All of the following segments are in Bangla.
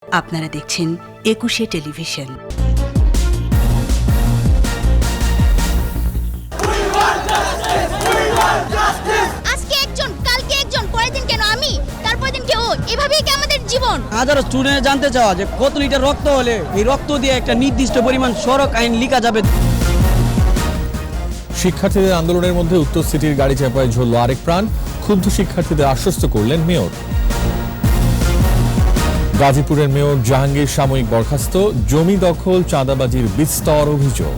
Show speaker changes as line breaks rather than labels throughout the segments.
আপনারা দেখছেন একুশে টেলিভিশন।
আজকে একজন, কালকে একজন, পরের দিন কেন আমি, তারপরের দিন কেউ, এভাবেই কি আমাদের জীবন?
হাজারো স্টুডেন্ট জানতে চাওয়া যে কত লিটার রক্ত হলে এই রক্ত দিয়ে একটা নির্দিষ্ট পরিমাণ সড়ক আইন লিখা যাবে।
শিক্ষার্থীদের আন্দোলনের মধ্যে উত্তর সিটির গাড়ি চাপায় ঝরল আরেক প্রাণ। ক্ষুব্ধ শিক্ষার্থীদের আশ্বস্ত করলেন মেয়র। গাজীপুরের মেয়র জাহাঙ্গীর সাময়িক বরখাস্ত। জমি দখল, চাঁদাবাজির বিস্তর অভিযোগ।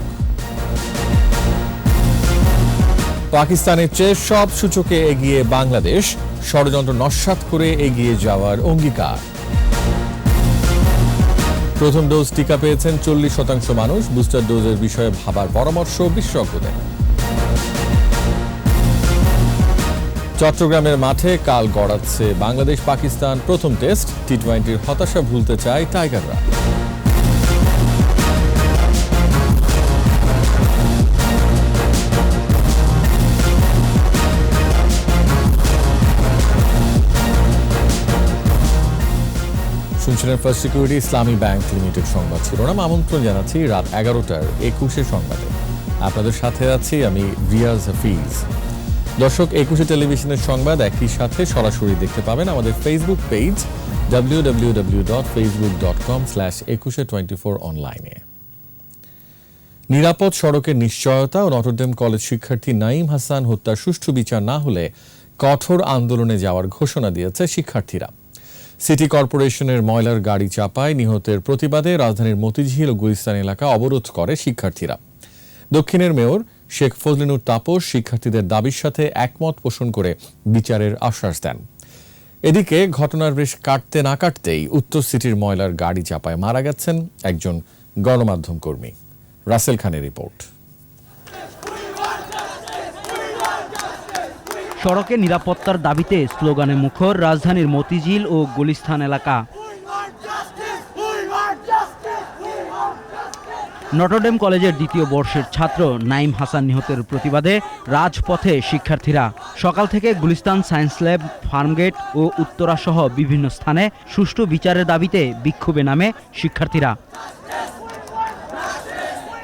পাকিস্তানের চেয়ে সব সূচকে এগিয়ে বাংলাদেশ, ষড়যন্ত্র নস্যাৎ করে এগিয়ে যাওয়ার অঙ্গীকার। প্রথম ডোজ টিকা পেয়েছেন 40% মানুষ। বুস্টার ডোজের বিষয়ে ভাবার পরামর্শ বিশেষজ্ঞদের। চট্টগ্রামের মাঠে কাল গড়াচ্ছে বাংলাদেশ পাকিস্তান প্রথম টেস্ট। টি-20-র হতাশা ভুলতে চায় টাইগাররা। শুনছিলেন ফার্স্ট সিকিউরিটি ইসলামী ব্যাংক লিমিটেড সংবাদ শিরোনাম। আমন্ত্রণ জানাচ্ছি রাত 11টার 21 সংবাদে। আপনাদের সাথে আছি আমি রিয়াজ হাফিজ। দর্শক, একুশে টেলিভিশনের সংবাদ একই সাথে সরাসরি দেখতে পাবেন আমাদের ফেসবুক পেজ www.facebook.com/2124 অনলাইনে। নিরাপদ সড়কের নিশ্চয়তা ও নটরডেম কলেজ শিক্ষার্থী নাঈম হাসান হত্যার সুষ্ঠু বিচার না হলে কঠোর আন্দোলনে যাওয়ার ঘোষণা দিয়েছে শিক্ষার্থীরা। সিটি কর্পোরেশনের ময়লার গাড়ি চাপায় নিহতের প্রতিবাদে রাজধানীর মতিঝিল ও গুলিস্তান এলাকা অবরোধ করে শিক্ষার্থীরা। দক্ষিণের মেয়র শেখ ফজলিনুর তাপস শিক্ষার্থীদের দাবির সাথে একমত পোষণ করে বিচারের আশ্বাস দেন। এদিকে ঘটনার বেশ কাটতে না কাটতেই উত্তর সিটির ময়লার গাড়ি চাপায় মারা গেছেন একজন গণমাধ্যম কর্মী। রাসেল খানের রিপোর্ট।
সড়কে নিরাপত্তার দাবিতে স্লোগানে মুখর রাজধানীর মতিঝিল ও গুলিস্তান এলাকা। নটরডেম কলেজের দ্বিতীয় বর্ষের ছাত্র নাঈম হাসান নিহতের প্রতিবাদে রাজপথে শিক্ষার্থীরা। সকাল থেকে গুলিস্তান সায়েন্স ল্যাব, ফার্মগেট ও উত্তরা সহ বিভিন্ন স্থানে সুষ্ঠু বিচারের দাবিতে বিক্ষোভে নামে শিক্ষার্থীরা।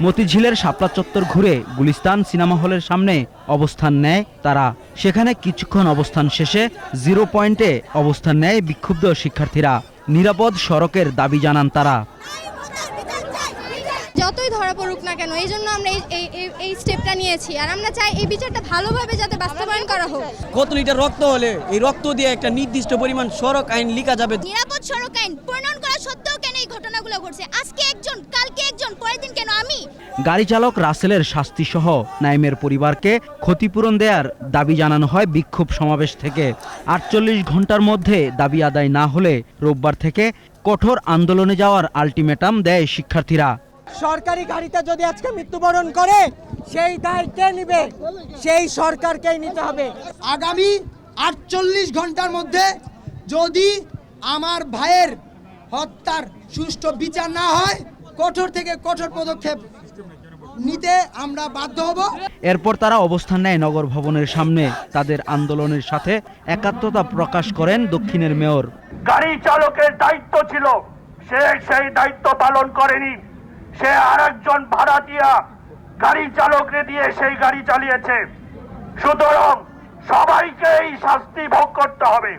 মতিঝিলের শাপলা চত্বর ঘুরে গুলিস্তান সিনেমা হলের সামনে অবস্থান নেয় তারা। সেখানে কিছুক্ষণ অবস্থান শেষে 0 পয়েন্টে অবস্থান নেয় বিক্ষুব্ধ শিক্ষার্থীরা। নিরাপদ সড়কের দাবি জানান তারা।
যতই ধরা পড়ুক না কেন, এই জন্য আমরা এই স্টেপটা নিয়েছি। আর আমরা চাই এই বিচারটা ভালোভাবে যাতে বাস্তবায়ন করা হোক।
কত লিটার রক্ত হলে এই রক্ত দিয়ে একটা নির্দিষ্ট পরিমাণ সড়ক আইন লিখা যাবে।
নিরাপদ সড়ক আইন প্রণয়ন করা সত্ত্বেও কেন এই ঘটনাগুলো ঘটছে? আজকে একজন, কালকে একজন, পরের দিন কেন আমি?
গাড়ি চালক রাসেলের শাস্তি সহ নাঈমের পরিবারকে ক্ষতিপূরণ দেওয়ার দাবি জানানো হয় বিক্ষোভ সমাবেশ থেকে। 48 ঘন্টার মধ্যে দাবি আদায় না হলে রোববার থেকে কঠোর আন্দোলনে যাওয়ার আলটিমেটাম দেয় শিক্ষার্থীরা।
সরকারি গাড়িতে যদি আজকে মৃত্যুবরণ করে সেই দায় কে নিবে? সেই সরকারকেই নিতে হবে।
আগামী 48 ঘন্টার মধ্যে যদি আমার ভাইয়ের হত্যার সুষ্ঠু বিচার না হয়, কঠোর থেকে কঠোর পদক্ষেপ নিতে আমরা বাধ্য হব।
এরপর তারা অবস্থান নেয় নগর ভবনের সামনে। তাদের আন্দোলনের সাথে একাত্মতা প্রকাশ করেন দক্ষিণের মেয়র।
গাড়ি চালকের দায়িত্ব ছিল, সে সেই দায়িত্ব পালন করেনি। সে আরেকজন ভাড়াটিয়া গাড়ি চালকরে দিয়ে সেই গাড়ি চালিয়েছে। সুতরাং সবাইকেই শাস্তি ভোগ করতে হবে।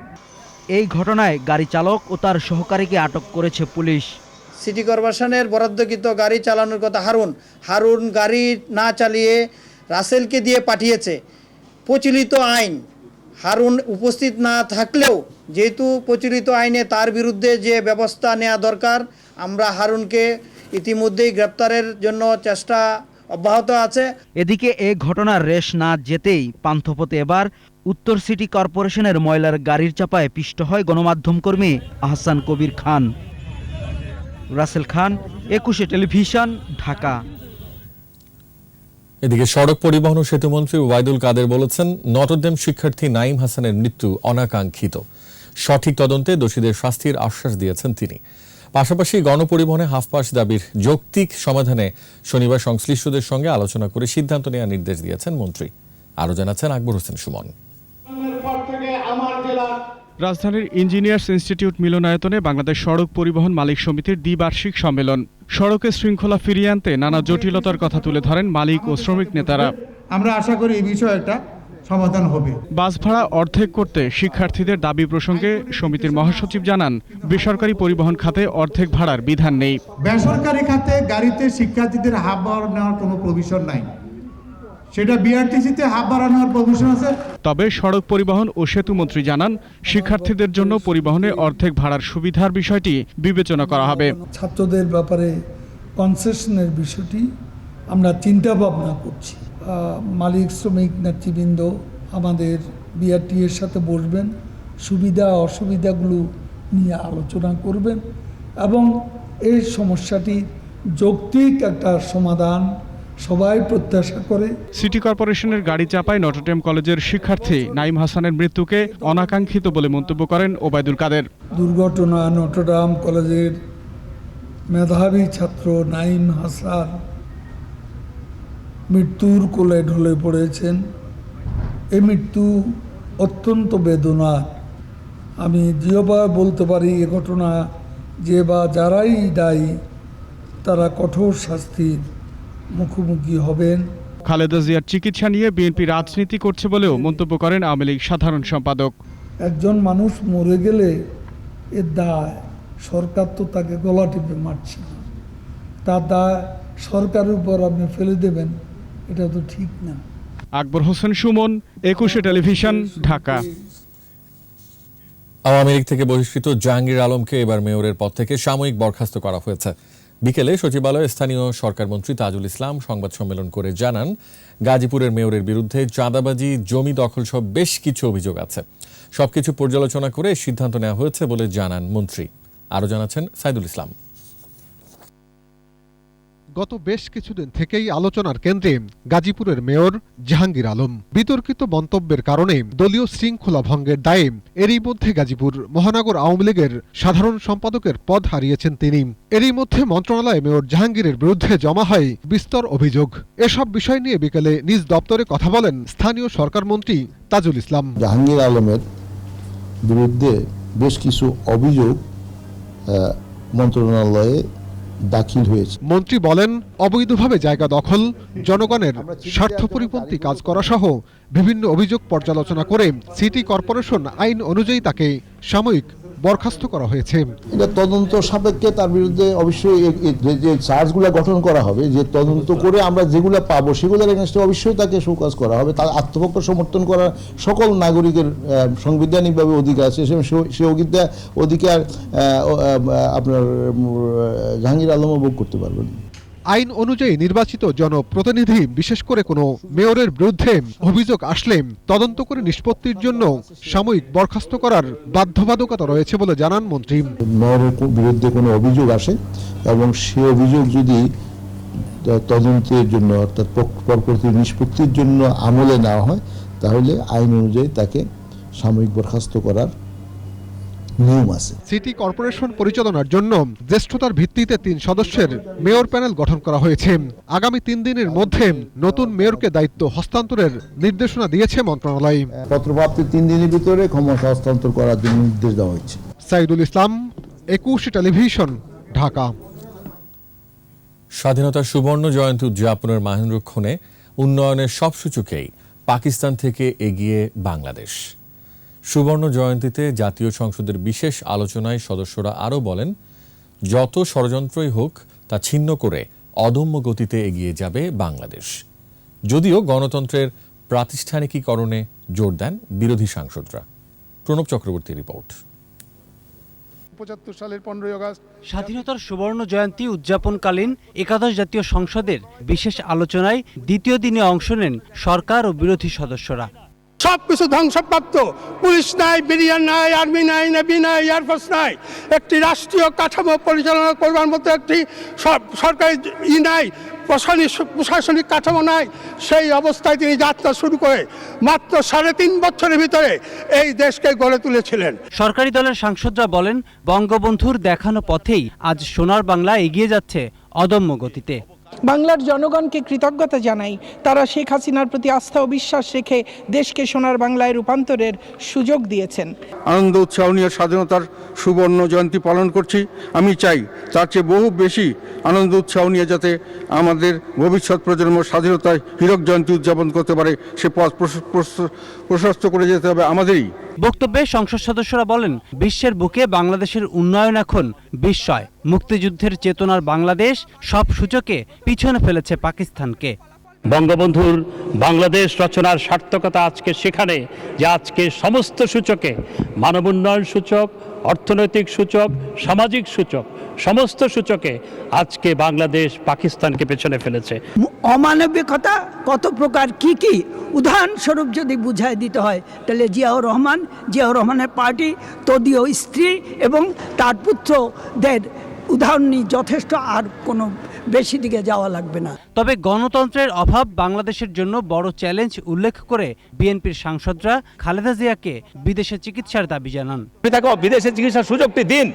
এই ঘটনায় গাড়ি চালক ও তার সহকারীকে আটক করেছে পুলিশ।
সিটি কর্পোরেশনের বরাদ্দকৃত গাড়ি চালানোর কথা হারুন গাড়ি না চালিয়ে রাসেলকে দিয়ে পাঠিয়েছে। প্রচলিত আইন, হারুন উপস্থিত না থাকলেও যেহেতু প্রচলিত আইনে তার বিরুদ্ধে যে ব্যবস্থা নেওয়া দরকার, আমরা হারুনকে ইতিমধ্যেই গ্রেপ্তারের জন্য চেষ্টা অব্যাহত আছে।
এদিকে এ ঘটনার রেশ না যেতেই পান্থপথে এবার উত্তর সিটি কর্পোরেশনের ময়লার গাড়ির চাপায় পিষ্ট হয় গণমাধ্যম কর্মী আহসান কবির খান। রাসেল খান, একুশে টেলিভিশন, ঢাকা।
এদিকে সড়ক পরিবহন ও সেতুমন্ত্রী ওবায়দুল কাদের বলেছেন, নটরডেম শিক্ষার্থী নাঈম হাসানের মৃত্যু অনাকাঙ্ক্ষিত। সঠিক তদন্তে দোষীদের শাস্তির আশ্বাস দিয়েছেন তিনি। পাশাপাশি গণপরিবহনে হাফপাস দাবির যৌক্তিক সমাধানে শনিবার সংশ্লিষ্টদের সঙ্গে আলোচনা করে সিদ্ধান্ত নেওয়ার নির্দেশ দিয়েছেন মন্ত্রী। আরো জানাচ্ছেন আকবর হোসেন সুমন।
রাজধানীর ইঞ্জিনিয়ার্স ইনস্টিটিউট মিলনায়তনে বাংলাদেশ সড়ক পরিবহন মালিক সমিতির দ্বিবার্ষিক সম্মেলন। সড়কে শৃঙ্খলা ফিরিয়ে আনতে নানা জটিলতার কথা তুলে ধরেন মালিক ও শ্রমিক নেতারা।
আমরা আশা করি এই বিষয়ে একটা সমাধান হবে।
বাস ভাড়া অর্ধেক করতে শিক্ষার্থীদের দাবি প্রসঙ্গে সমিতির মহাসচিব জানান, বেসরকারি পরিবহন খাতে অর্ধেক ভাড়ার বিধান নেই।
বেসরকারি খাতে গাড়িতে শিক্ষার্থীদের হাফ ভাড়া নেওয়ার কোনো প্রভিশন নাই, সেটা বিআরটিসিতে হাফ ভাড়া নেওয়ার প্রভিশন আছে।
তবে সড়ক পরিবহন ও সেতু মন্ত্রী জানান, শিক্ষার্থীদের জন্য পরিবহনে অর্ধেক ভাড়ার সুবিধার বিষয়টি বিবেচনা করা হবে।
ছাত্রদের ব্যাপারে কনসেশনের বিষয়টি আমরা চিন্তা ভাবনা করছি। মালিক শ্রমিক নেতৃবৃন্দ আমাদের বিআরটি এর সাথে বসবেন, সুবিধা অসুবিধাগুলো নিয়ে আলোচনা করবেন এবং এই সমস্যাটি যৌক্তিক একটা সমাধান সবাই প্রত্যাশা করে।
সিটি কর্পোরেশনের গাড়ি চাপায় নটরডেম কলেজের শিক্ষার্থী নাইম হাসানের মৃত্যুকে অনাকাঙ্ক্ষিত বলে মন্তব্য করেন ওবায়দুল কাদের।
দুর্ঘটনা নটরডেম কলেজের মেধাবী ছাত্র নাইম হাসান মৃত্যুর কোলে ঢলে পড়েছেন। এই মৃত্যু অত্যন্ত বেদনার। আমি দৃঢ়ভাবে বলতে পারি এ ঘটনা যে বা যারাই দায়ী তারা কঠোর শাস্তির মুখোমুখি হবেন।
খালেদা জিয়ার চিকিৎসা নিয়ে বিএনপি রাজনীতি করছে বলেও মন্তব্য করেন আওয়ামী লীগ সাধারণ সম্পাদক।
একজন মানুষ মরে গেলে এর দায় সরকার তো তাকে গলা টিপে মারছে না, তার দায় সরকারের উপর আপনি ফেলে দেবেন, এটা তো ঠিক না।
আকবর হোসেন সুমন, 21 টেলিভিশন, ঢাকা।
আওয়ামী লীগ থেকে বহিষ্কৃত জাহাঙ্গীর আলমকে এবার মেয়রের পদ থেকে সাময়িক বরখাস্ত করা হয়েছে। বিকেলে সচিবালয়ে স্থানীয় সরকারমন্ত্রী তাজুল ইসলাম সংবাদ সম্মেলন করে জানান, গাজীপুরের মেয়রের বিরুদ্ধে চাঁদাবাজি, জমি দখল সহ বেশ কিছু অভিযোগ আছে। সবকিছু পর্যালোচনা করে সিদ্ধান্ত নেওয়া হয়েছে বলে জানান মন্ত্রী। আরও জানাচ্ছেন সাইদুল ইসলাম।
গত বেশ কিছুদিন থেকেই আলোচনার কেন্দ্রে গাজীপুরের মেয়র জাহাঙ্গীর আলম। বিতর্কিত মন্তব্যের কারণে দলীয় শৃঙ্খলা ভঙ্গের দায়ে এরই মধ্যে গাজীপুর মহানগর আওয়ামী লীগের সাধারণ সম্পাদকের পদ হারিয়েছেন তিনি। এরই মধ্যে মন্ত্রণালয়ে মেয়র জাহাঙ্গীরের বিরুদ্ধে জমা হয় বিস্তর অভিযোগ। এসব বিষয় নিয়ে বিকেলে নিজ দপ্তরে কথা বলেন স্থানীয় সরকারমন্ত্রী তাজুল ইসলাম।
জাহাঙ্গীর আলমের বিরুদ্ধে বেশ কিছু অভিযোগ মন্ত্রণালয়ে দাখিল হয়েছে।
মন্ত্রী বলেন, অবৈধভাবে জায়গা দখল, জনগণের স্বার্থপরিপন্থী কাজ করা সহ বিভিন্ন অভিযোগ পর্যালোচনা করে সিটি কর্পোরেশন আইন অনুযায়ী তাকে সাময়িক বরখাস্ত করা হয়েছে।
এটা তদন্ত সাপেক্ষে তার বিরুদ্ধে অবশ্যই যে চার্জগুলো গঠন করা হবে, যে তদন্ত করে আমরা যেগুলো পাবো সেগুলোর এগেইনস্টে অবশ্যই তাকে শোকজ করা হবে। তার আত্মপক্ষ সমর্থন করার সকল নাগরিকের সাংবিধানিকভাবে অধিকার আছে, সে অধিকার আপনার জাহাঙ্গীর আলমও ভোগ করতে পারবেন।
আইন অনুযায়ী নির্বাচিত জনপ্রতিনিধি বিশেষ করে কোনো মেয়রের বিরুদ্ধে অভিযোগ আসলে তদন্ত করে নিষ্পত্তির জন্য সাময়িক বরখাস্ত করার বাধ্যবাধকতা রয়েছে বলে জানান মন্ত্রী।
মেয়রের বিরুদ্ধে কোনো অভিযোগ আসে এবং সে অভিযোগ যদি তদন্তের জন্য অর্থাৎ পরবর্তী নিষ্পত্তির জন্য আমলে নেওয়া হয়, তাহলে আইন অনুযায়ী তাকে সাময়িক বরখাস্ত করার নিয়ম আছে।
সিটি কর্পোরেশন পরিচালনার জন্য জ্যেষ্ঠতার ভিত্তিতে 3 সদস্যের মেয়র প্যানেল গঠন করা হয়েছে। আগামী 3 দিনের মধ্যে নতুন মেয়রকে দায়িত্ব হস্তান্তরের নির্দেশনা দিয়েছে মন্ত্রণালয়।
পত্রপ্রাপ্তির 3 দিনের ভিতরে ক্ষমতা হস্তান্তর করার জন্য নির্দেশ দেওয়া হয়েছে।
সাইদুল ইসলাম, 21 টেলিভিশন, ঢাকা।
স্বাধীনতার সুবর্ণ জয়ন্তী উদযাপনের মাহেন্দ্রক্ষণে উন্নয়নের সব সূচকেই পাকিস্তান থেকে এগিয়ে বাংলাদেশ। সুবর্ণ জয়ন্তীতে জাতীয় সংসদের বিশেষ আলোচনায় সদস্যরা আরও বলেন, যত ষড়যন্ত্রই হোক তা ছিন্ন করে অদম্য গতিতে এগিয়ে যাবে বাংলাদেশ। যদিও গণতন্ত্রের প্রাতিষ্ঠানিকীকরণে জোর দেন বিরোধী সাংসদরা। প্রণব চক্রবর্তী রিপোর্ট।
75 সালের 15 আগস্ট
স্বাধীনতার সুবর্ণ জয়ন্তী উদযাপনকালীন একাদশ জাতীয় সংসদের বিশেষ আলোচনায় দ্বিতীয় দিনে অংশ নেন সরকার ও বিরোধী সদস্যরা।
সবকিছু ধ্বংসপ্রাপ্ত, পুলিশ নাই, বিডিআর নাই, আর্মি নাই, নেভি নাই, এয়ারফোর্স নাই, একটি রাষ্ট্রীয় কাঠামো পরিচালনা করবার মতো একটি সরকারি নাই, প্রশাসনিক কাঠামো নাই। সেই অবস্থায় তিনি যাত্রা শুরু করে মাত্র 3.5 বছরের ভিতরে এই দেশকে গড়ে তুলেছিলেন।
সরকারি দলের সাংসদরা বলেন, বঙ্গবন্ধুর দেখানো পথেই আজ সোনার বাংলা এগিয়ে যাচ্ছে অদম্য গতিতে।
বাংলার জনগণকে কৃতজ্ঞতা জানাই, তারা শেখ হাসিনার প্রতি আস্থা ও বিশ্বাস রেখে দেশকে সোনার বাংলায় রূপান্তরের সুযোগ দিয়েছেন।
আনন্দ উৎসাহ নিয়ে স্বাধীনতার সুবর্ণ জয়ন্তী পালন করছি। আমি চাই তার চেয়ে বহু বেশি আনন্দ উৎসাহ নিয়ে যাতে আমাদের ভবিষ্যৎ প্রজন্ম স্বাধীনতায় হীরক জয়ন্তী উদযাপন করতে পারে, সে পথ প্রশস্ত করে যেতে হবে আমাদেরই।
বক্তব্যে সংসদ সদস্যরা বলেন, বিশ্বের বুকে বাংলাদেশের উন্নয়ন এখন বিস্ময়। মুক্তিযুদ্ধের চেতনার বাংলাদেশ সব সূচকে পিছনে ফেলেছে পাকিস্তানকে।
বঙ্গবন্ধুর বাংলাদেশ রচনার সার্থকতা আজকে সেখানে যে আজকে সমস্ত সূচকে, মানব উন্নয়ন সূচক, অর্থনৈতিক সূচক, সামাজিক সূচক, সমস্ত সূচকে আজকে বাংলাদেশ পাকিস্তানকে পেছনে ফেলেছে।
অমানবিকতা কত প্রকার কি কি উদাহরণস্বরূপ যদি বুঝাই দিতে হয়, তাহলে জিয়াউর রহমানের পার্টি, তদীয় স্ত্রী এবং তার পুত্রদের উদাহরণই যথেষ্ট, আর কোনো বেশি দিকে যাওয়া লাগবে না।
তবে গণতন্ত্রের অভাব বাংলাদেশের জন্য বড় চ্যালেঞ্জ উল্লেখ করে বিএনপির সাংসদরা খালেদা জিয়াকে বিদেশে চিকিৎসার দাবি জানান।
বিদেশে চিকিৎসার সুযোগটি দিন,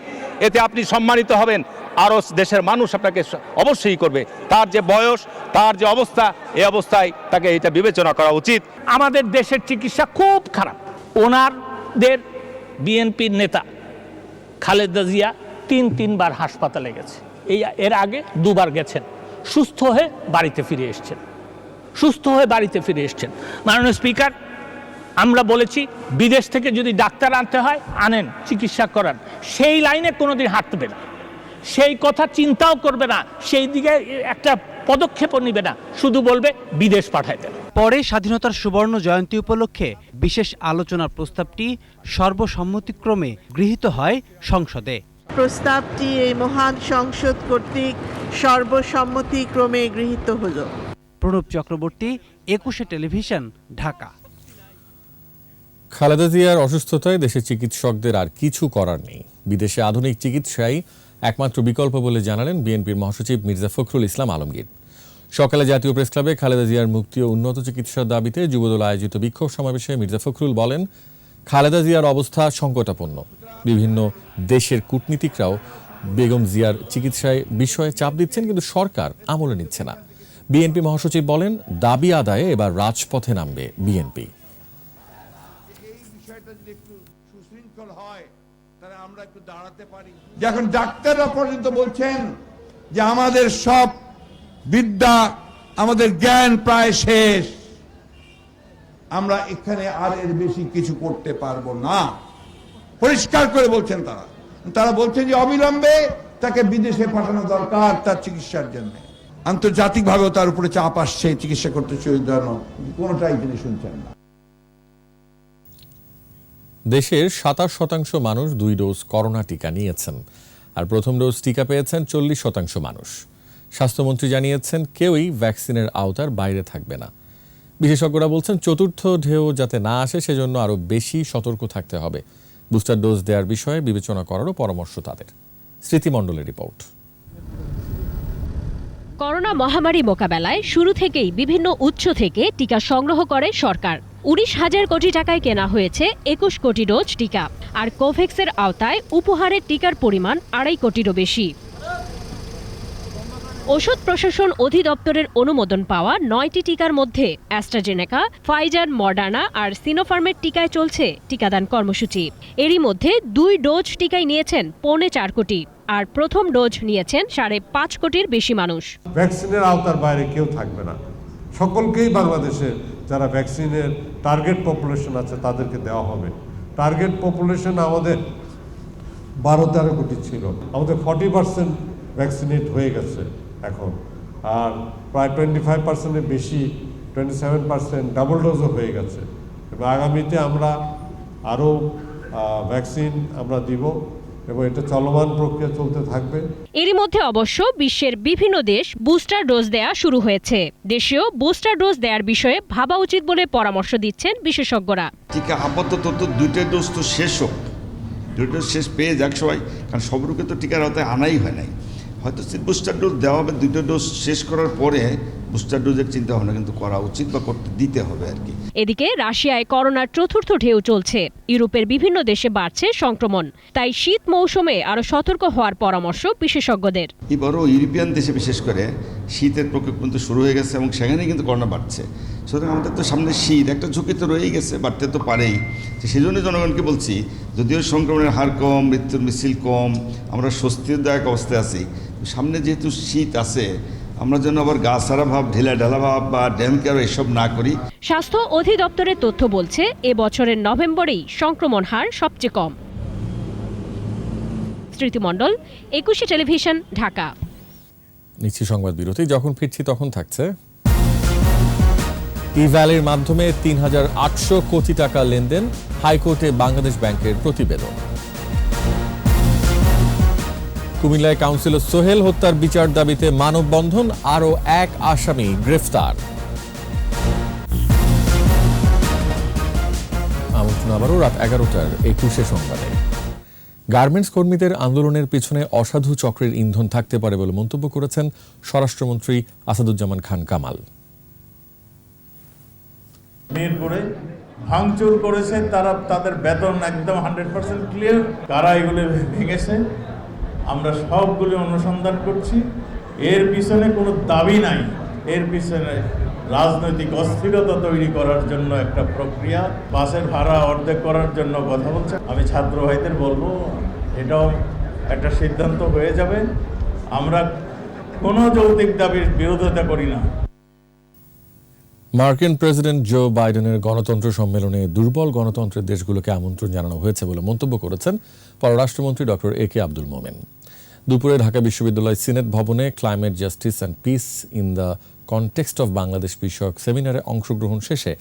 এতে আপনি সম্মানিত হবেন, আরও দেশের মানুষ আপনাকে অবশ্যই করবে। তার যে বয়স, তার যে অবস্থা, এই অবস্থায় তাকে এটা বিবেচনা করা উচিত।
আমাদের দেশের চিকিৎসা খুব খারাপ। ওনাদের বিএনপির নেতা খালেদা জিয়া তিনবার হাসপাতালে গেছে, এর আগে 2বার গেছেন, সুস্থ হয়ে বাড়িতে ফিরে এসছেন। মাননীয় স্পিকার, আমরা বলেছি বিদেশ থেকে যদি ডাক্তার আনতে হয় আনেন, চিকিৎসা করান, সেই লাইনে কোনোদিন হাঁটবে না, সেই কথা চিন্তাও করবে না, সেই দিকে একটা পদক্ষেপও নিবে না, শুধু বলবে বিদেশ পাঠায় দেন।
পরে স্বাধীনতার সুবর্ণ জয়ন্তী উপলক্ষে বিশেষ আলোচনার প্রস্তাবটি সর্বসম্মতিক্রমে গৃহীত হয় সংসদে।
প্রস্তাবটি এই মহান সংসদ কর্তৃক সর্বসম্মতিক্রমে গৃহীত হল।
প্রণব চক্রবর্তী, 21 টেলিভিশন, ঢাকা।
খালেদা জিয়ার অসুস্থতায় দেশের চিকিৎসকদের আর কিছু করার নেই। বিদেশে আধুনিক চিকিৎসাই একমাত্র বিকল্প বলে জানালেন বিএনপির মহাসচিব মির্জা ফখরুল ইসলাম আলমগীর। সকালে জাতীয় প্রেসক্লাবে খালেদা জিয়ার মুক্তি ও উন্নত চিকিৎসার দাবিতে যুবদল আয়োজিত বিক্ষোভ সমাবেশে মির্জা ফখরুল বলেন, খালেদা জিয়ার অবস্থা সংকটাপন্ন। বিভিন্ন দেশের কূটনীতিকরাও বেগম জিয়ার চিকিৎসায় বিষয়ে চাপ দিচ্ছেন, কিন্তু সরকার আমলে নিচ্ছে না। বিএনপি মহাসচিব বলেন, দাবি আদায়ে এবার রাজপথে নামবে বিএনপি।
যখন ডাক্তাররা পর্যন্ত বলছেন যে আমাদের সব বিদ্যা, আমাদের জ্ঞান প্রায় শেষ, আমরা এখানে আর এর বেশি কিছু করতে পারবো না, পরিষ্কার করে বলছেন তারা বলছেন যে অবিলম্বে তাকে বিদেশে পাঠানো দরকার তার চিকিৎসার জন্য। আন্তর্জাতিকভাবেও তার উপরে চাপ আসছে চিকিৎসা করতে জন্য, কোনোটাই তিনি শুনছেন না।
দেশের 27% মানুষ 2 ডোজ করোনা টিকা নিয়েছেন, আর প্রথম ডোজ টিকা পেয়েছেন 40% মানুষ। স্বাস্থ্যমন্ত্রী জানিয়েছেন, কেউই ভ্যাকসিনের আওতার বাইরে থাকবে না। বিশেষজ্ঞরা বলছেন, চতুর্থ ঢেউ যাতে না আসে সেজন্য আরও বেশি সতর্ক থাকতে হবে। বুস্টার ডোজ দেওয়ার বিষয়ে বিবেচনা করারও পরামর্শ তাদের। স্মৃতিমণ্ডলের রিপোর্ট।
করোনা মহামারী মোকাবেলায় শুরু থেকেই বিভিন্ন উৎস থেকে টিকা সংগ্রহ করে সরকার। 19,000 কোটি টাকায় কেনা হয়েছে 21 কোটি ডোজ টিকা, আর কোভ্যাক্সের আওতায় উপহারের টিকার পরিমাণ 2.5 কোটিরও বেশি। ওষুধ প্রশাসন অধিদপ্তরের অনুমোদন পাওয়া 9টি টিকার মধ্যে অ্যাস্ট্রাজেনেকা, ফাইজার, মডার্না আর সিনোফার্মের টিকায় চলছে টিকাদান কর্মসূচি। এরই মধ্যে 2 ডোজ টিকাই নিয়েছেন 4.25 কোটি, আর প্রথম ডোজ নিয়েছেন 5.5 কোটির বেশি মানুষ।
ভ্যাকসিনের আওতার বাইরে কেউ থাকবে না, সকলকেই বাংলাদেশে যারা ভ্যাকসিনের টার্গেট পপুলেশন আছে তাদেরকে দেওয়া হবে। টার্গেট পপুলেশন আমাদের 12-13 কোটি ছিল, আমাদের 40% ভ্যাকসিনেট হয়ে গেছে এখন, আর প্রায় 25%-এর বেশি, 27% ডাবল ডোজও হয়ে গেছে। এবং আগামীতে আমরা আরও ভ্যাকসিন আমরা দিব এবং এটা চলমান প্রক্রিয়া চলতে থাকবে।
এরই মধ্যে অবশ্য বিশ্বের বিভিন্ন দেশ বুস্টার ডোজ দেয়া শুরু হয়েছে। দেশেও বুস্টার ডোজ দেওয়ার বিষয়ে ভাবা উচিত বলে পরামর্শ দিচ্ছেন বিশেষজ্ঞরা।
টিকা আপাতত তো 2টা ডোজ তো শেষ হোক, 2টা ডোজ শেষ পেয়ে যাক সবাই, কারণ সব রোগে তো টিকার আওতায় আনাই হয় নাই। হয়তো বুস্টার ডোজ দেওয়া হবে 2টা ডোজ শেষ করার পরে বুস্টার ডোজের চিন্তা ভাবনা কিন্তু করা উচিত বা করতে দিতে হবে আর কি।
এদিকে রাশিয়ায় করোনার চতুর্থ ঢেউ চলছে, ইউরোপের বিভিন্ন দেশে বাড়ছে সংক্রমণ, তাই শীত মৌসুমে আরো সতর্ক হওয়ার পরামর্শ বিশেষজ্ঞদের।
এবারও ইউরোপিয়ান দেশে বিশেষ করে শীতের প্রকোপ কিন্তু শুরু হয়ে গেছে এবং সেখানে কিন্তু করোনা বাড়ছে। সুতরাং আমাদের তো সামনে শীত, একটা ঝুঁকি তো রয়েই গেছে, বাড়তে তো পারেই। সেই জন্য জনগণকে বলছি, যদিও সংক্রমণের হার কম, মৃত্যুর মিছিল কম, আমরা স্বস্তিদায়ক অবস্থায় আছি, সামনে যেহেতু শীত আছে, আমরা যেন আবার গা সারা ভাব, ঢিলা ঢালা ভাব বা ড্যাম কেয়ার এসব না করি।
স্বাস্থ্য অধিদপ্তরের তথ্য বলছে এ বছরের নভেম্বরেই সংক্রমণ হার সবচেয়ে কম। স্মৃতি মণ্ডল, একুশে টেলিভিশন, ঢাকা।
নিচ্ছি সংবাদ বিরতি, যখন ফিরছি তখন থাকছে ই-ভ্যালির মাধ্যমে ৩,৮০০ কোটি টাকা লেনদেন, হাইকোর্টে বাংলাদেশ ব্যাংকের প্রতিবেদন। কুমিল্লায় কাউন্সিলর সোহেল হত্যার বিচার দাবিতে মানববন্ধন, আরও এক আসামি গ্রেফতার। আমন্ত্রণ আবারও রাত 11টার একুশে সংবাদে। গার্মেন্টস কর্মীদের আন্দোলনের পিছনে অসাধু চক্রের ইন্ধন থাকতে পারে বলে মন্তব্য করেছেন স্বরাষ্ট্রমন্ত্রী আসাদুজ্জামান খান কামাল।
মিরপুরে ভাঙচুর করেছে তারা, তাদের বেতন একদম 100% ক্লিয়ার। কারা এগুলো ভেঙেছে আমরা সবগুলো অনুসন্ধান করছি। এর পিছনে কোনো দাবি নাই, এর পিছনে রাজনৈতিক অস্থিরতা তৈরি করার জন্য একটা প্রক্রিয়া, বাসের ভাড়া অর্ধেক করার জন্য কথা বলছে। আমি ছাত্র ভাইদের বলবো, এটাও একটা সিদ্ধান্ত হয়ে যাবে। আমরা কোনো যৌক্তিক দাবির বিরোধিতা করি না।
মার্কিন প্রেসিডেন্ট জো বাইডেনের গণতন্ত্র সম্মেলনে দুর্বল গণতন্ত্রের দেশগুলোকে আমন্ত্রণ জানানো হয়েছে বলে মন্তব্য করেছেন পররাষ্ট্রমন্ত্রী ডক্টর এ.কে আব্দুল মোমেন। দুপুরে ঢাকা বিশ্ববিদ্যালয় সিনেট ভবনে climate justice and piece in the context of Bangladesh বিষয়ক সেমিনারে অংশগ্রহণ শেষে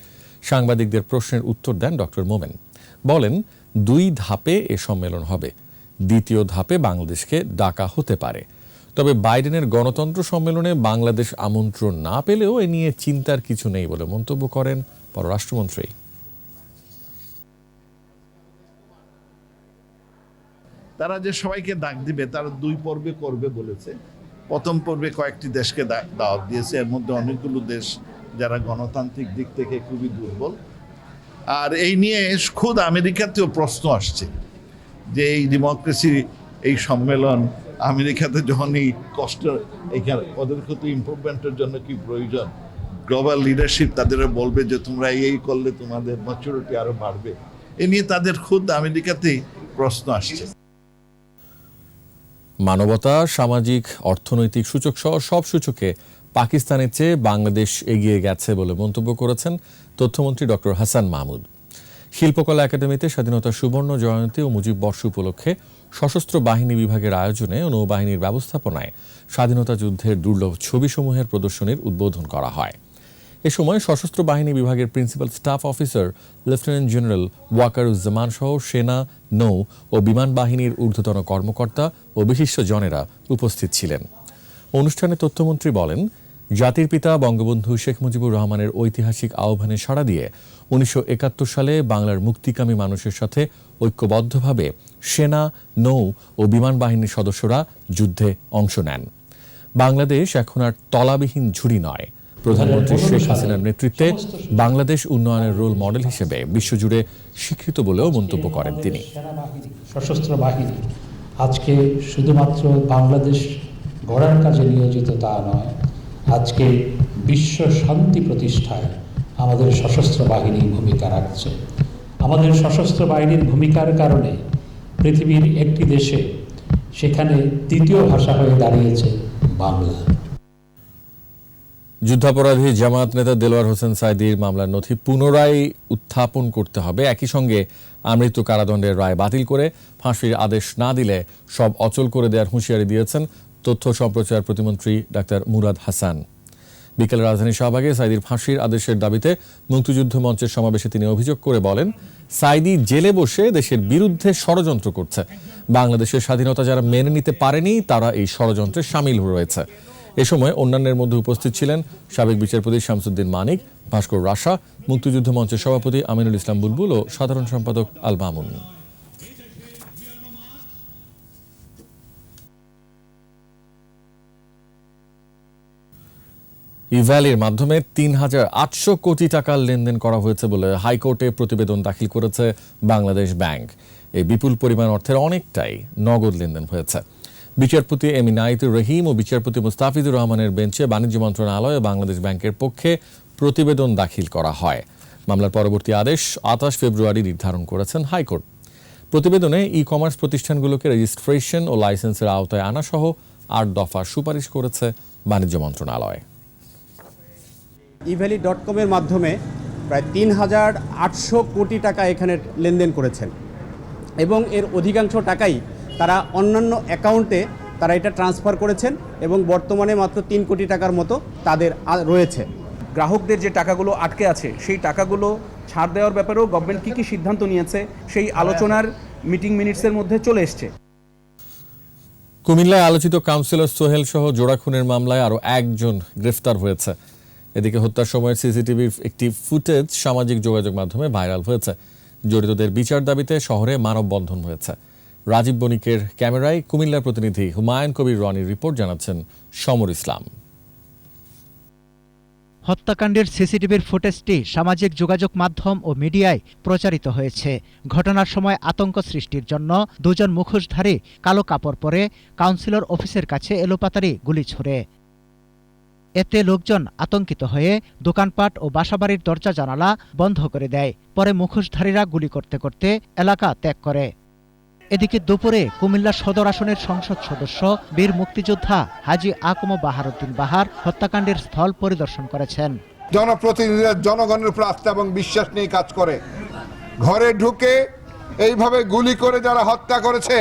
সাংবাদিকদের প্রশ্নের উত্তর দেন ডক্টর মোমেন। বলেন, 2 ধাপে এ সম্মেলন হবে, দ্বিতীয় ধাপে বাংলাদেশকে ডাকা হতে পারে। তবে বাইডেনের গণতন্ত্র সম্মেলনে বাংলাদেশ আমন্ত্রণ না পেলেও এ নিয়ে চিন্তার কিছু নেই বলে মন্তব্য করেন পররাষ্ট্রমন্ত্রী।
তারা যে সবাইকে ডাক দিবে, তারা 2 পর্বে করবে বলেছে। প্রথম পর্বে কয়েকটি দেশকে দাওয়াত দিয়েছে, এর মধ্যে অনেকগুলো দেশ যারা গণতান্ত্রিক দিক থেকে খুবই দুর্বল। আর এই নিয়ে খুদ আমেরিকাতেও প্রশ্ন আসছে যে এই ডেমোক্রেসি, এই সম্মেলন আমেরিকাতে যখন এই কষ্ট, এইখানে ওদের ক্ষেত্রে ইমপ্রুভমেন্টের জন্য কি প্রয়োজন, গ্লোবাল লিডারশিপ তাদের বলবে যে তোমরা এই করলে তোমাদের ম্যাচুরিটি আরো বাড়বে। এ নিয়ে তাদের খুদ আমেরিকাতেই প্রশ্ন আসছে।
মানবতা, সামাজিক, অর্থনৈতিক সূচক সহ সব সূচকে পাকিস্তানের চেয়ে বাংলাদেশ এগিয়ে গেছে বলে মন্তব্য করেছেন তথ্যমন্ত্রী ডক্টর হাসান মাহমুদ। শিল্পকলা একাডেমিতে স্বাধীনতা সুবর্ণ জয়ন্তী ও মুজিব বর্ষ উপলক্ষে সশস্ত্র বাহিনী বিভাগের আয়োজনে ও নৌবাহিনীর ব্যবস্থাপনায় স্বাধীনতা যুদ্ধের দুর্লভ ছবিসমূহের প্রদর্শনীর উদ্বোধন করা হয়। এ সময় সশস্ত্র বাহিনী বিভাগের principal staff officer lieutenant general Wakeruzzaman সহ সেনা, নৌ ও বিমান বাহিনীর ঊর্ধ্বতন কর্মকর্তা ও বিশিষ্ট জনেরা উপস্থিত ছিলেন। অনুষ্ঠানে তথ্যমন্ত্রী বলেন, জাতির পিতা বঙ্গবন্ধু শেখ মুজিবুর রহমানের ঐতিহাসিক আহ্বানে সাড়া দিয়ে 1971 সালে বাংলার মুক্তিকামী মানুষের সাথে ঐক্যবদ্ধভাবে সেনা, নৌ ও বিমান বাহিনীর সদস্যরা যুদ্ধে অংশ নেন। বাংলাদেশ এখন আর তলাবিহীন ঝুড়ি নয়। প্রধানমন্ত্রী শেখ হাসিনার নেতৃত্বে বাংলাদেশ উন্নয়নের রোল মডেল হিসেবে বিশ্বজুড়ে স্বীকৃত বলেও মন্তব্য করেন তিনি।
সশস্ত্র বাহিনী আজকে শুধুমাত্র বাংলাদেশ গড়ার কাজে নিয়োজিত তা নয়, আজকে বিশ্ব শান্তি প্রতিষ্ঠায় আমাদের সশস্ত্র বাহিনী ভূমিকা রাখছে। আমাদের সশস্ত্র বাহিনীর ভূমিকার কারণে পৃথিবীর একটি দেশে সেখানে দ্বিতীয় ভাষা হয়ে দাঁড়িয়েছে বাংলা।
যুদ্ধাপরাধী জামায়াত নেতা দেলোয়ার হোসেন সাঈদীর মামলার নথি পুনরায় উত্থাপন করতে হবে। একই সঙ্গে আমৃত্যু কারাদণ্ডের রায় বাতিল করে ফাঁসির আদেশ না দিলে সব অচল করে দেওয়ার হুঁশিয়ারি দিয়েছেন তথ্য সম্প্রচার প্রতিমন্ত্রী ডাক্তার মুরাদ হাসান। বিকেলে রাজধানী শাহবাগে সাঈদীর ফাঁসির আদেশের দাবিতে মুক্তিযুদ্ধ মঞ্চের সমাবেশে তিনি অভিযোগ করে বলেন, সাঈদী জেলে বসে দেশের বিরুদ্ধে ষড়যন্ত্র করছে। বাংলাদেশের স্বাধীনতা যারা মেনে নিতে পারেনি তারা এই ষড়যন্ত্রে সামিল রয়েছে। এ সময় অন্যান্যের মধ্যে উপস্থিত ছিলেন সাবেক বিচারপতি শামসুদ্দিন মানিক, ভাস্কর রাশা, মুক্তিযুদ্ধ মঞ্চের সভাপতি আমিনুল ইসলাম বুলবুল ও সাধারণ সম্পাদক আল মামুন। ইভ্যালির মাধ্যমে ৩,৮০০ কোটি টাকার লেনদেন করা হয়েছে বলে হাইকোর্টে প্রতিবেদন দাখিল করেছে বাংলাদেশ ব্যাংক। এই বিপুল পরিমাণ অর্থের অনেকটাই নগদ লেনদেন হয়েছে। বিচারপতি এম ইনায়েতুর রহিম ও বিচারপতি মুস্তাফিজুর রহমানের বেঞ্চে বাণিজ্য মন্ত্রণালয় ও বাংলাদেশ ব্যাংকের পক্ষে প্রতিবেদন দাখিল করা হয়। মামলার পরবর্তী আদেশ ২৮ ফেব্রুয়ারি নির্ধারণ করেছেন হাইকোর্ট। প্রতিবেদনে ই কমার্স প্রতিষ্ঠানগুলোকে রেজিস্ট্রেশন ও লাইসেন্সের আওতায় আনা সহ ৮ দফা সুপারিশ করেছে বাণিজ্য মন্ত্রণালয়।
ইভ্যালি.com-এর মাধ্যমে প্রায় ৩,৮০০ কোটি টাকা এখানে লেনদেন করেছেন এবং এর অধিকাংশ টাকাই তারা অন্যান্য অ্যাকাউন্টে তারা এটা ট্রান্সফার করেছেন এবং বর্তমানে মাত্র ৩ কোটি টাকার মতো তাদের রয়েছে।
গ্রাহকদের যে টাকাগুলো আটকে আছে সেই টাকাগুলো ছাড় দেওয়ার ব্যাপারেও গভর্নমেন্ট কী সিদ্ধান্ত নিয়েছে সেই আলোচনার মিটিং মিনিটসের মধ্যে চলে এসছে।
কুমিল্লায় আলোচিত কাউন্সিলর সোহেল সহ জোড়া খুনের মামলায় আরও একজন গ্রেফতার হয়েছে। এদিকে হত্যার সময় সিসিটিভির একটি ফুটেজ সামাজিক যোগাযোগ মাধ্যমে ভাইরাল হয়েছে। জড়িতদের বিচার দাবিতে শহরে মানববন্ধন হয়েছে। রাজীব বণিকের ক্যামেরায় কুমিল্লার প্রতিনিধি হুমায়ুন কবির রনির রিপোর্ট, জানাচ্ছেন সমর ইসলাম।
হত্যাকাণ্ডের সিসিটিভির ফুটেজটি সামাজিক যোগাযোগ মাধ্যম ও মিডিয়ায় প্রচারিত হয়েছে। ঘটনার সময় আতঙ্ক সৃষ্টির জন্য দুজন মুখোশধারী কালো কাপড় পরে কাউন্সিলর অফিসের কাছে এলোপাতাড়ি গুলি ছোড়ে। এতে লোকজন আতঙ্কিত হয়ে দোকানপাট ও বাসাবাড়ির দরজা জানালা বন্ধ করে দেয়। পরে মুখোশধারীরা গুলি করতে করতে এলাকা ত্যাগ করে। এদিকে দুপুরে কুমিল্লা সদর আসনের সংসদ সদস্য বীর মুক্তিযোদ্ধা হাজী আকম বাহারউদ্দিন বাহার হত্যাকাণ্ডের স্থল পরিদর্শন করেছেন।
জনপ্রতিনিধিরা জনগণের উপর আস্থা এবং বিশ্বাস নিয়ে কাজ করে। ঘরে ঢুকে এইভাবে গুলি করে যারা হত্যা করেছে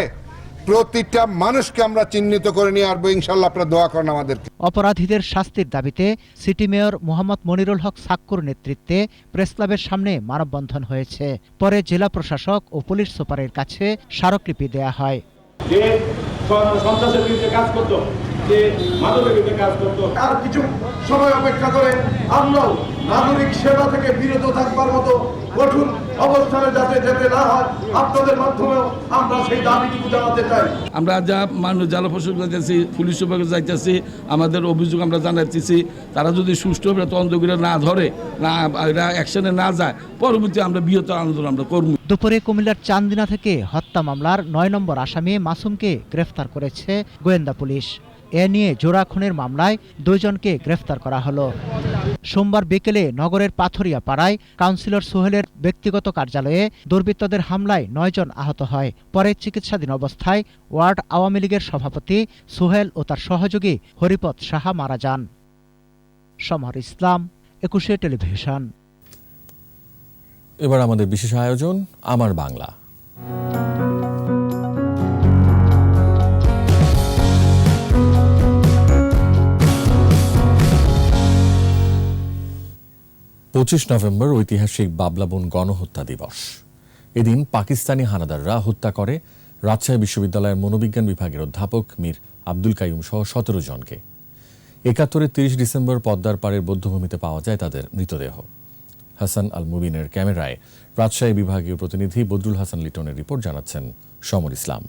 প্রতিটা মানুষকে আমরা চিহ্নিত করে নিয়ে আসবো ইনশাল্লাহ। আপনারা দোয়া করেন আমাদেরকে।
অপরাধীদের শাস্তির দাবিতে সিটি মেয়র মোহাম্মদ মনিরুল হক সাক্কুর নেতৃত্বে প্রেসক্লাবের সামনে মানববন্ধন হয়েছে। পরে জেলা প্রশাসক ও পুলিশ সুপারের কাছে স্মারকলিপি দেয়া হয়।
যে সন্ত্রাসের বিরুদ্ধে কাজ করতো, যে মাদকের বিরুদ্ধে কাজ করতো, আর কিছু সময় অপেক্ষা করে আমরাও নাগরিক সেবা থেকে বিরত থাকবার মতো কঠোর অবস্থানে যাতে যেতে না হয় আপনাদের মাধ্যমেও আমরা সেই দাবিটুকু জানাতে চাই।
আমরা যা মানুষ জেলা প্রশাসক যাইতেছি, পুলিশ সুপারকে যাইতেছি, আমাদের অভিযোগ আমরা জানাইতেছি। তারা যদি সুষ্ঠুভাবে তদন্ত করে না ধরে, না এরা অ্যাকশনে না যায়, পরবর্তী আমরা বৃহত্তর আন্দোলন আমরা করব।
দুপুরে কুমিল্লার চান্দিনা থেকে হত্যা মামলার ৯ নম্বর আসামি মাসুমকে গ্রেফতার করেছে গোয়েন্দা পুলিশ। এ নিয়ে জোড়া খুনের মামলায় 2 জনকে গ্রেফতার করা হলো। সোমবার বিকেলে নগরের পাথরিয়া পাড়ায় কাউন্সিলর সোহেলের ব্যক্তিগত কার্যালয়ে দুর্বৃত্তদের হামলায় 9 জন আহত হয়। পরে চিকিৎসাধীন অবস্থায় ওয়ার্ড আওয়ামী লীগের সভাপতি সোহেল ও তার সহযোগী হরিপদ সাহা মারা যান। সমর ইসলাম, 21 টেলিভিশন।
এবার আমাদের বিশেষ আয়োজন আমার বাংলা। 25 নভেম্বর ঐতিহাসিক বাবলাবন গণহত্যা দিবস। এদিন পাকিস্তানি হানাদাররা হত্যা করে রাজশাহী বিশ্ববিদ্যালয়ের মনোবিজ্ঞান বিভাগের অধ্যাপক মীর আব্দুল কাইয়ুম সহ 17 জনকে। 71-এর 30 ডিসেম্বর পদ্মার পাড়ের বধ্যভূমিতে পাওয়া যায় তাদের মৃতদেহ। হাসান আল মুবিনের ক্যামেরায় রাজশাহী বিভাগীয় প্রতিনিধি বদরুল হাসান লিটনের রিপোর্ট, জানাচ্ছেন সমর ইসলাম।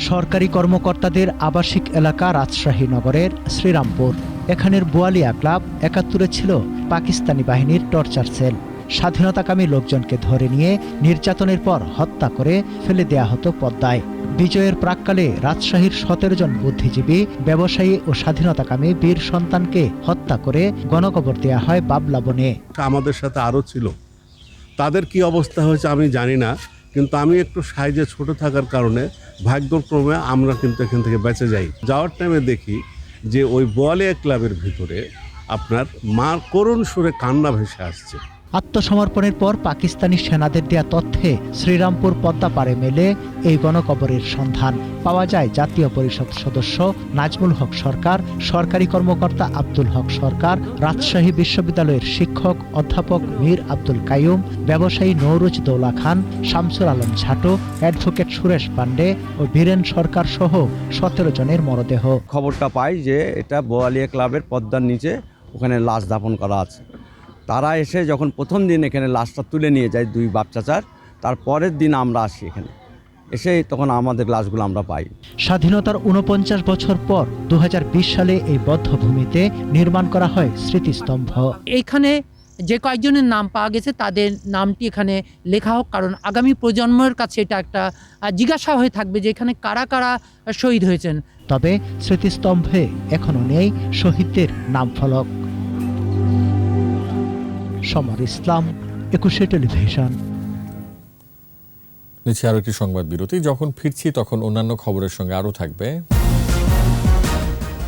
সরকারি কর্মকর্তাদের আবাসিক এলাকা রাজশাহী নগরের শ্রীরামপুর। এখানের বোয়ালিয়া ক্লাব 71-এ ছিল পাকিস্তানি বাহিনীর টর্চার সেল। স্বাধীনতাকামী লোকজনকে ধরে নিয়ে নির্যাতনের পর হত্যা করে ফেলে দেয়া হতো পদ্মায়। বিজয়ের প্রাক্কালে রাজশাহীর 17 জন বুদ্ধিজীবী, ব্যবসায়ী ও স্বাধীনতাকামী বীর সন্তানকে হত্যা করে গণকবর দেয়া হয় বাবলাবনে।
আমাদের সাথে আরও ছিল, তাদের কি অবস্থা হয়েছে আমি জানি না, কিন্তু আমি একটু সাইজে ছোট থাকার কারণে ভাগ্যক্রমে আমরা কিন্তু এখান থেকে বেঁচে যাই। যাওয়ার টাইমে দেখি যে ওই বোয়ালিয়া ক্লাবের ভিতরে আপনার মার করুণ সুরে কান্না ভেসে আসছে।
আত্মসমর্পণের পর পাকিস্তানি সেনাদের দেয়া তথ্যে শ্রীরামপুর পদ্মা পাড়ে মেলে এই গণকবরের সন্ধান। পাওয়া যায় জাতীয় পরিষদ সদস্য নাজমুল হক সরকার, সরকারি কর্মকর্তা আব্দুল হক সরকার, রাজশাহী বিশ্ববিদ্যালয়ের শিক্ষক অধ্যাপক মীর আব্দুল কাইয়ুম, ব্যবসায়ী নৌরুজ দৌলা খান, শামসুল আলম ঝাটো, অ্যাডভোকেট সুরেশ পান্ডে ও বীরেন সরকার সহ 17 জনের মরদেহ।
খবরটা পাই যে এটা বোয়ালিয়া ক্লাবের পদ্মার নিচে ওখানে লাশ দাফন করা আছে। তারা এসে যখন প্রথম দিন এখানে লাশটা তুলে নিয়ে যায় 2 বাপ চাচার, তার পরের দিন আমরা আসি এখানে। এসে তখন আমাদের লাশগুলো আমরা পাই।
স্বাধীনতার ৪৯ বছর পর ২০২০ সালে এই বধ্যভূমিতে নির্মাণ করা হয় স্মৃতিস্তম্ভ।
এইখানে যে কয়েকজনের নাম পাওয়া গেছে তাদের নামটি এখানে লেখা হোক, কারণ আগামী প্রজন্মের কাছে এটা একটা জিজ্ঞাসা হয়ে থাকবে যে এখানে কারা কারা শহীদ হয়েছেন।
তবে স্মৃতিস্তম্ভে এখনো নেই শহীদদের নাম ফলক। সমর ইসলাম, ২১ টেলিভিশন।
নিচে আরো একটি সংবাদ বিরতি। যখন ফিরছি তখন অন্যান্য খবরের সঙ্গে আরো থাকবে।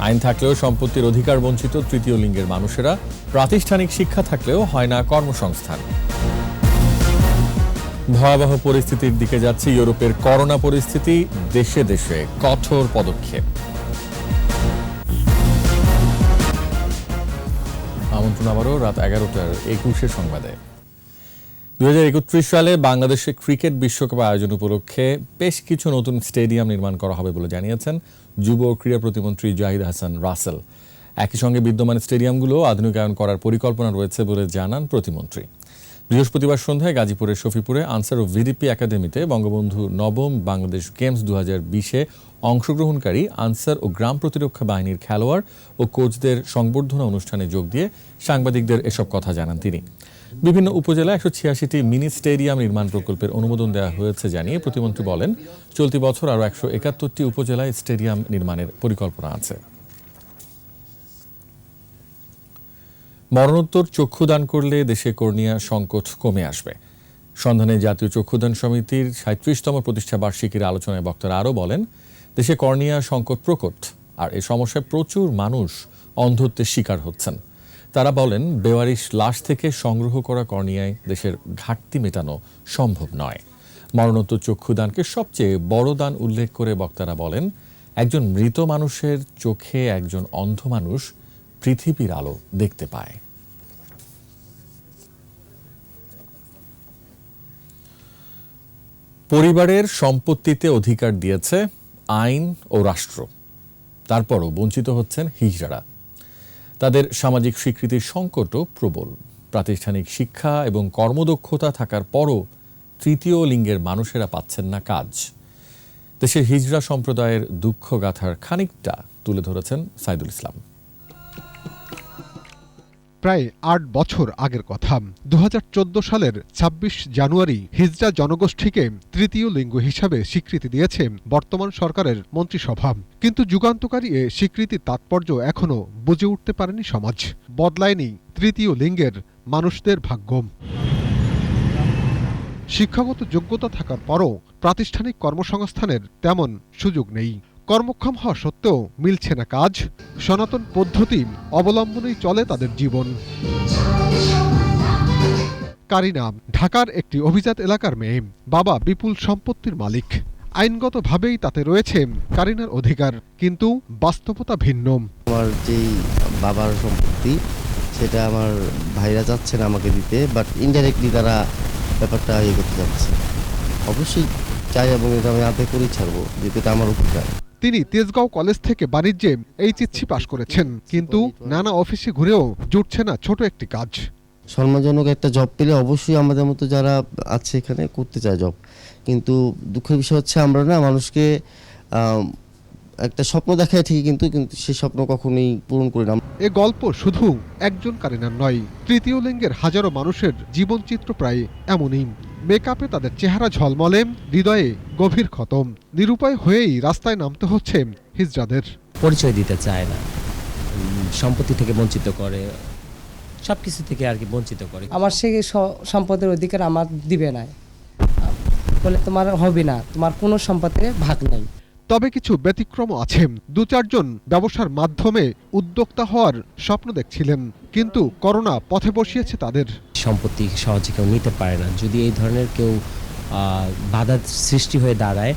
আইন থাকলেও সম্পত্তির অধিকার বঞ্চিত তৃতীয় লিঙ্গের মানুষেরা, প্রাতিষ্ঠানিক শিক্ষা থাকলেও হয় না কর্মসংস্থান। ভয়াবহ পরিস্থিতির দিকে যাচ্ছে ইউরোপের করোনা পরিস্থিতি, দেশে দেশে কঠোর পদক্ষেপ। আমন্ত্রণ আবারও রাত 11টার 21 সংবাদে। 2031 সালে বাংলাদেশে ক্রিকেট বিশ্বকাপ আয়োজন উপলক্ষে বেশ কিছু নতুন স্টেডিয়াম নির্মাণ করা হবে বলে জানিয়েছেন যুব ও ক্রীড়া প্রতিমন্ত্রী জাহিদ হাসান রাসেল। একই সঙ্গে বিদ্যমান স্টেডিয়ামগুলো আধুনিকায়ন করার পরিকল্পনা রয়েছে বলে জানান প্রতিমন্ত্রী। বৃহস্পতিবার সন্ধ্যায় গাজীপুরের শফিপুরে আনসার ও ভিডিপি একাডেমিতে বঙ্গবন্ধু নবম বাংলাদেশ গেমস 2020-এ অংশগ্রহণকারী আনসার ও গ্রাম প্রতিরক্ষা বাহিনীর খেলোয়াড় ও কোচদের সংবর্ধনা অনুষ্ঠানে যোগ দিয়ে সাংবাদিকদের এসব কথা জানান তিনি। বিভিন্ন উপজেলায় 186টি মিনি স্টেডিয়াম নির্মাণ প্রকল্পের অনুমোদন দেওয়া হয়েছে জানিয়ে প্রতিমন্ত্রী বলেন, চলতি বছর আরও 171টি উপজেলায় স্টেডিয়াম নির্মাণের পরিকল্পনা আছে। মরণোত্তর চক্ষুদান করলে দেশে কর্নিয়া সংকট কমে আসবে। সন্ধানে জাতীয় চক্ষুদান সমিতির 37তম প্রতিষ্ঠা বার্ষিকীর আলোচনায় বক্তারা আরও বলেন, দেশে কর্নিয়া সংকট প্রকট, আর এ সমস্যায় প্রচুর মানুষ অন্ধত্বের শিকার হচ্ছেন। তারা বলেন, বেওয়ারিশ লাশ থেকে সংগ্রহ করা কর্নিয়ায় দেশের ঘাটতি মেটানো সম্ভব নয়। মরণোত্তর চক্ষুদানকে সবচেয়ে বড় দান উল্লেখ করে বক্তারা বলেন, একজন মৃত মানুষের চোখে একজন অন্ধ মানুষ পৃথিবীর আলো দেখতে পায়। পরিবারের সম্পত্তিতে অধিকার দিয়েছে আইন ও রাষ্ট্র, তারপরও বঞ্চিত হচ্ছেন হিজড়ারা। তাদের সামাজিক স্বীকৃতির সংকটও প্রবল। প্রাতিষ্ঠানিক শিক্ষা এবং কর্মদক্ষতা থাকার পরও তৃতীয় লিঙ্গের মানুষেরা পাচ্ছেন না কাজ। দেশের হিজড়া সম্প্রদায়ের দুঃখগাথার খানিকটা তুলে ধরেছেন সাইদুল ইসলাম।
প্রায় ৮ বছর আগের কথা, ২০১৪ সালের ২৬ জানুয়ারি হিজড়া জনগোষ্ঠীকে তৃতীয় লিঙ্গ হিসাবে স্বীকৃতি দিয়েছে বর্তমান সরকারের মন্ত্রিসভা। কিন্তু যুগান্তকারী এ স্বীকৃতির তাৎপর্য এখনও বুঝে উঠতে পারেনি সমাজ। বদলায়নি তৃতীয় লিঙ্গের মানুষদের ভাগ্য। শিক্ষাগত যোগ্যতা থাকার পরও প্রাতিষ্ঠানিক কর্মসংস্থানের তেমন সুযোগ নেই। কর্মক্ষম হওয়া সত্ত্বেও মিলছে না কাজ। সনাতন পদ্ধতি অবলম্বনেই চলে তাদের জীবন। কারিনা ঢাকার একটি অভিজাত এলাকার মেয়ে, বাবা বিপুল সম্পত্তির মালিক। আইনগতভাবেই তাতে রয়েছে কারিনার অধিকার, কিন্তু বাস্তবতা ভিন্ন।
আমার যেই বাবার সম্পত্তি সেটা আমার ভাইরা চাচ্ছে না আমাকে দিতে, বাট ইনডাইরেক্টলি তারা ব্যাপারটা ইয়ে করতে যাচ্ছে। অবশ্যই চাই এবং এটা আমি আদায় করেই ছাড়বো, যেহেতু এটা আমার অধিকার।
তিনি তেজগাঁও কলেজ থেকে বাণিজ্যে এইচএসসি পাশ করেছেন, কিন্তু নানা অফিসে ঘুরেও জুটছে না ছোট একটি কাজ।
সম্মানজনক একটা জব পেলে অবশ্যই আমাদের মতো যারা আছে এখানে করতে চায় জব, কিন্তু দুঃখের বিষয় হচ্ছে আমরা না মানুষকে একটা স্বপ্ন দেখায় ঠিকই, কিন্তু সেই স্বপ্ন কখনোই পূরণ করি না।
এ গল্প শুধু একজন কারিনার নয়, তৃতীয় লিঙ্গের হাজারো মানুষের জীবনচিত্র প্রায় এমনই। মেকআপে তাদের চেহারা ঝলমলে, হৃদয়ে গভীর ক্ষতম। নিরুপায় হয়েই রাস্তায় নামতে হচ্ছে হিজড়াদের।
পরিচয় দিতে চায় না, সম্পত্তি থেকে বঞ্চিত করে, সবকিছু থেকে আর কি বঞ্চিত করে।
আমার সেই সম্পদের অধিকার আমার দিবে না, বলে তোমার হবে না, তোমার কোনো সম্পদে ভাগ নাই।
তবে কিছু ব্যতিক্রম আছে। ২-৪ জন ব্যবসার মাধ্যমে উদ্যোক্তা হওয়ার স্বপ্ন দেখছিলেন, কিন্তু করোনা পথে বসিয়েছে তাদের।
সম্পত্তি সহজে কেউ নিতে পারে না। যদি এই ধরনের কেউ বাধা সৃষ্টি হয়ে দাঁড়ায়,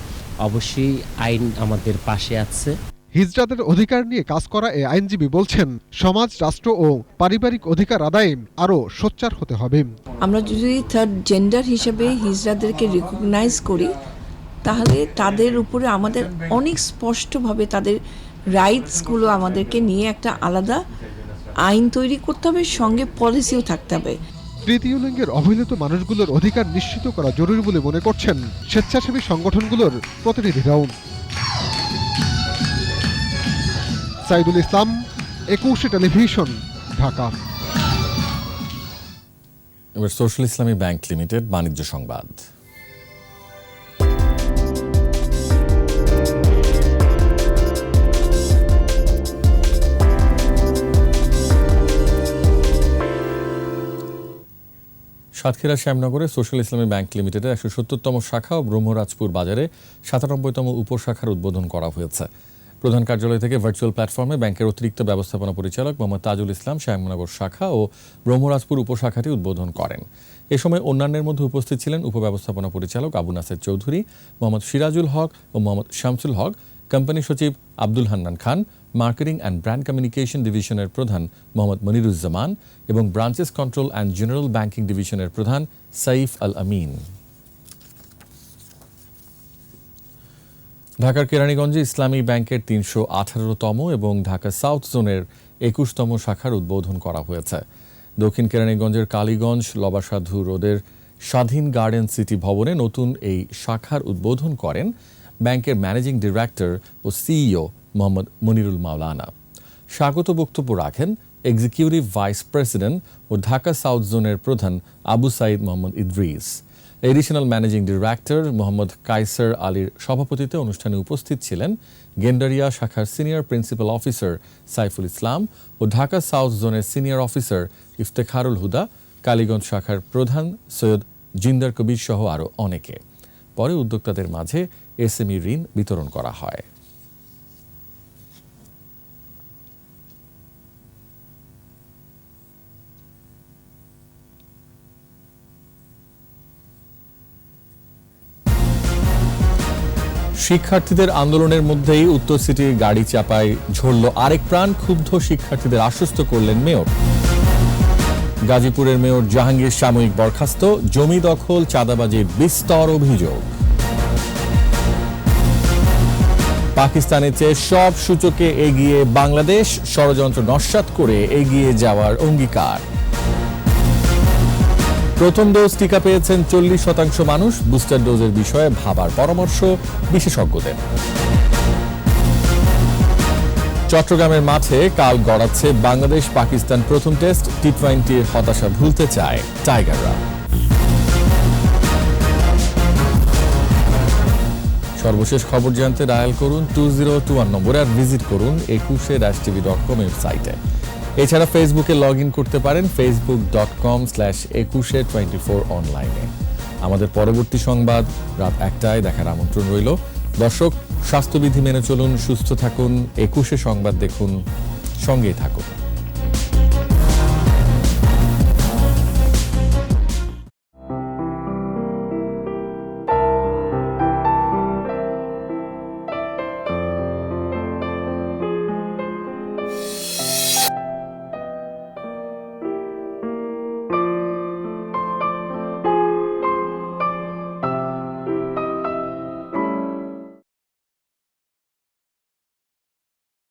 অবশ্যই আইন আমাদের পাশে আছে।
হিজড়াদের অধিকার নিয়ে কাজ করা এই আইনজীবী বলছেন, সমাজ, রাষ্ট্র ও পারিবারিক অধিকার আদায়ে আরও সোচ্চার হতে হবে।
আমরা যদি থার্ড জেন্ডার হিসেবে হিজড়াদেরকে রিকগনাইজ করি, তাহলে তাদের উপরে আমাদের অনেক স্পষ্টভাবে তাদের রাইটসগুলো আমাদেরকে নিয়ে একটা আলাদা আইন তৈরি করতে হবে, সঙ্গে পলিসিও থাকতে হবে।
তৃতীয় লিঙ্গের অবহেলিত মানুষগুলোর অধিকার নিশ্চিত করা জরুরি বলে মনে করছেন স্বেচ্ছাসেবী সংগঠনগুলোর প্রতিনিধিরাও। সাইদুল ইসলাম, 21 টেলিভিশন, ঢাকা।
এবার সোশ্যাল ইসলামী ব্যাংক লিমিটেড বাণিজ্য সংবাদ। সাতক্ষীরা শ্যামনগরে সোশ্যাল ইসলামী ব্যাংক লিমিটেডের 170তম শাখা ও ব্রহ্মরাজপুর বাজারে 97তম উপশাখার উদ্বোধন করা হয়েছে। প্রধান কার্যালয় থেকে ভার্চুয়াল প্ল্যাটফর্মে ব্যাংকের অতিরিক্ত ব্যবস্থাপনা পরিচালক মোহাম্মদ তাজুল ইসলাম শ্যামনগর শাখা ও ব্রহ্মরাজপুর উপশাখাটি উদ্বোধন করেন। এ সময় অন্যান্যের মধ্যে উপস্থিত ছিলেন উপব্যবস্থাপনা পরিচালক আবু নাসের চৌধুরী, মোহাম্মদ সিরাজুল হক ও মোহাম্মদ শামসুল হক, কোম্পানি সচিব আব্দুল হান্নান খান, মার্কেটিং অ্যান্ড ব্র্যান্ড কমিউনিকেশন ডিভিশনের প্রধান মোহাম্মদ মনিরুজ্জামান এবং branches control and general banking ডিভিশনের প্রধান সাইফ আল আমিন। ঢাকার কেরানীগঞ্জে ইসলামী ব্যাংকের 318তম এবং ঢাকা সাউথ জোনের 21তম শাখার উদ্বোধন করা হয়েছে। দক্ষিণ কেরানীগঞ্জের কালীগঞ্জ লবাসাধু রোডের স্বাধীন গার্ডেন সিটি ভবনে নতুন এই শাখার উদ্বোধন করেন ব্যাংকের ম্যানেজিং ডিরেক্টর ও সিইও মোহাম্মদ মনিরুল মাওলানা। স্বাগত বক্তব্য রাখেন এক্সিকিউটিভ ভাইস প্রেসিডেন্ট ও ঢাকা সাউথ জোনের প্রধান Abu Sayeed Mohammad Idris. Additional managing director Mohammad Kaiser আলীর সভাপতিত্বে অনুষ্ঠানে উপস্থিত ছিলেন গেন্ডারিয়া শাখার senior principal officer Saiful Islam ও ঢাকা সাউথ জোনের সিনিয়র অফিসার ইফতেখারুল হুদা, কালীগঞ্জ শাখার প্রধান সৈয়দ জিন্দার কবির সহ আরও অনেকে। পরে উদ্যোক্তাদের মাঝে এসএমই ঋণ বিতরণ করা হয়। শিক্ষার্থীদের আন্দোলনের মধ্যেই উত্তর সিটির গাড়ি চাপায় ঝরল আরেক প্রাণ। ক্ষুব্ধ শিক্ষার্থীদের আশ্বস্ত করলেন মেয়র। গাজীপুরের মেয়র জাহাঙ্গীর সাময়িক বরখাস্ত। জমি দখল, চাঁদাবাজির বিস্তর অভিযোগ। পাকিস্তানের চেয়ে সব সূচকে এগিয়ে বাংলাদেশ, ষড়যন্ত্র নস্যাৎ করে এগিয়ে যাওয়ার অঙ্গীকার। প্রথম ডোজ টিকা পেয়েছেন 40% মানুষ। বুস্টার ডোজের বিষয়ে ভাবার পরামর্শ বিশেষজ্ঞদের। চট্টগ্রামের মাঠে কাল গড়াচ্ছে বাংলাদেশ পাকিস্তান প্রথম টেস্ট। টি20-র হতাশা ভুলতে চায় টাইগাররা। সর্বশেষ খবর জানতে ডায়াল করুন 2021 নম্বরে আর ভিজিট করুন 21-tv.com ওয়েবসাইটে। এছাড়া ফেসবুকে লগ ইন করতে পারেন facebook.com/2124 অনলাইনে। আমাদের পরবর্তী সংবাদ রাত 1টায় দেখার আমন্ত্রণ রইল। দর্শক, স্বাস্থ্যবিধি মেনে চলুন, সুস্থ থাকুন, 21 সংবাদ দেখুন, সঙ্গেই থাকুন।